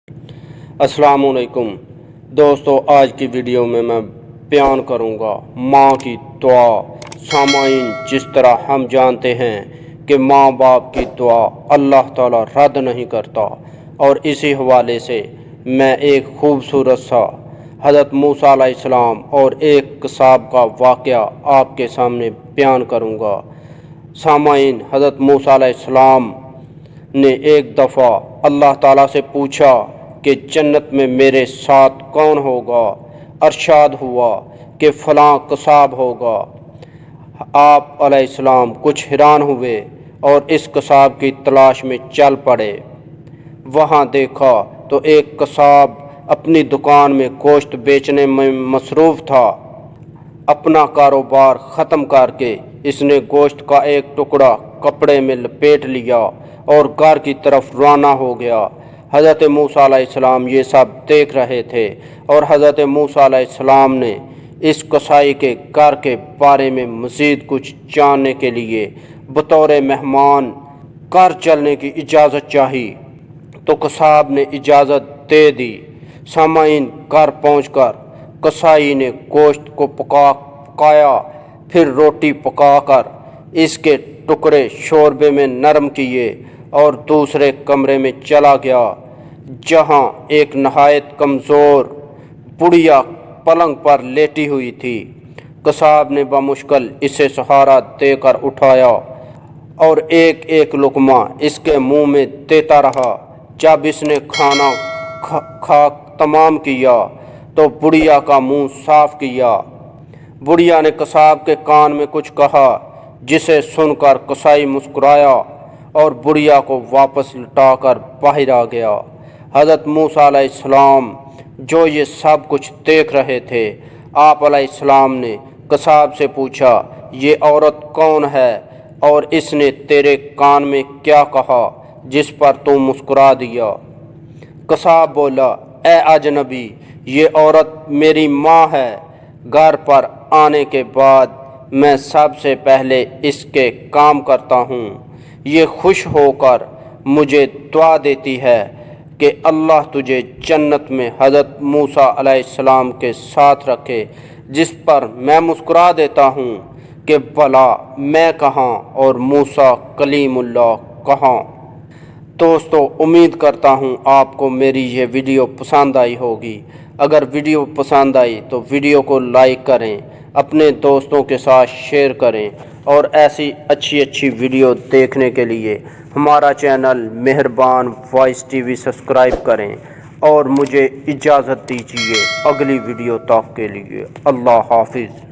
अस्सलाम वालेकुम दोस्तों, आज की वीडियो में मैं बयान करूँगा माँ की दुआ। सामाईन, जिस तरह हम जानते हैं कि माँ बाप की दुआ अल्लाह ताला रद्द नहीं करता, और इसी हवाले से मैं एक खूबसूरत सा हज़रत मूसा अलैहिस्सलाम और एक कसाब का वाक़या आपके सामने बयान करूँगा। सामाईन, हज़रत मूसा अलैहिस्सलाम ने एक दफ़ा अल्लाह ताला से पूछा कि जन्नत में मेरे साथ कौन होगा। अरशाद हुआ कि फ़लाँ कसाब होगा। आप अलैहिस्सलाम कुछ हैरान हुए और इस कसाब की तलाश में चल पड़े। वहाँ देखा तो एक कसाब अपनी दुकान में गोश्त बेचने में मसरूफ़ था। अपना कारोबार ख़त्म करके इसने गोश्त का एक टुकड़ा कपड़े में लपेट लिया और घर की तरफ रवाना हो गया। हज़रत मूसा अलैहिस्सलाम ये सब देख रहे थे और हज़रत मूसा अलैहिस्सलाम ने इस कसाई के घर के बारे में मज़ीद कुछ जानने के लिए बतौर मेहमान घर चलने की इजाज़त चाही, तो कसाब ने इजाज़त दे दी। सामाईन, घर पहुंचकर कसाई ने गोश्त को पकाया, फिर रोटी पकाकर इसके टुकड़े शोरबे में नरम किए और दूसरे कमरे में चला गया, जहां एक नहायत कमज़ोर बुढ़िया पलंग पर लेटी हुई थी। कसाब ने बमुश्किल इसे सहारा देकर उठाया और एक एक लुक़मा इसके मुंह में देता रहा। जब इसने खाना खा तमाम किया तो बुढ़िया का मुंह साफ किया। बुढ़िया ने कसाब के कान में कुछ कहा, जिसे सुनकर कसाई मुस्कुराया और बुढ़िया को वापस लौटाकर बाहर आ गया। हज़रत मूसा अलैहिस्सलाम जो ये सब कुछ देख रहे थे, आप अलैहिस्सलाम ने कसाब से पूछा, ये औरत कौन है और इसने तेरे कान में क्या कहा जिस पर तू मुस्कुरा दिया। कसाब बोला, ए अजनबी, ये औरत मेरी माँ है। घर पर आने के बाद मैं सबसे पहले इसके काम करता हूँ। ये खुश होकर मुझे दुआ देती है कि अल्लाह तुझे जन्नत में हज़रत मूसा अलैहिस्सलाम के साथ रखे, जिस पर मैं मुस्कुरा देता हूँ कि भला मैं कहाँ और मूसा कलीमुल्लाह कहाँ। दोस्तों, उम्मीद करता हूँ आपको मेरी ये वीडियो पसंद आई होगी। अगर वीडियो पसंद आई तो वीडियो को लाइक करें, अपने दोस्तों के साथ शेयर करें, और ऐसी अच्छी वीडियो देखने के लिए हमारा चैनल मेहरबान वॉइस टीवी सब्सक्राइब करें। और मुझे इजाज़त दीजिए अगली वीडियो तक के लिए। अल्लाह हाफिज़।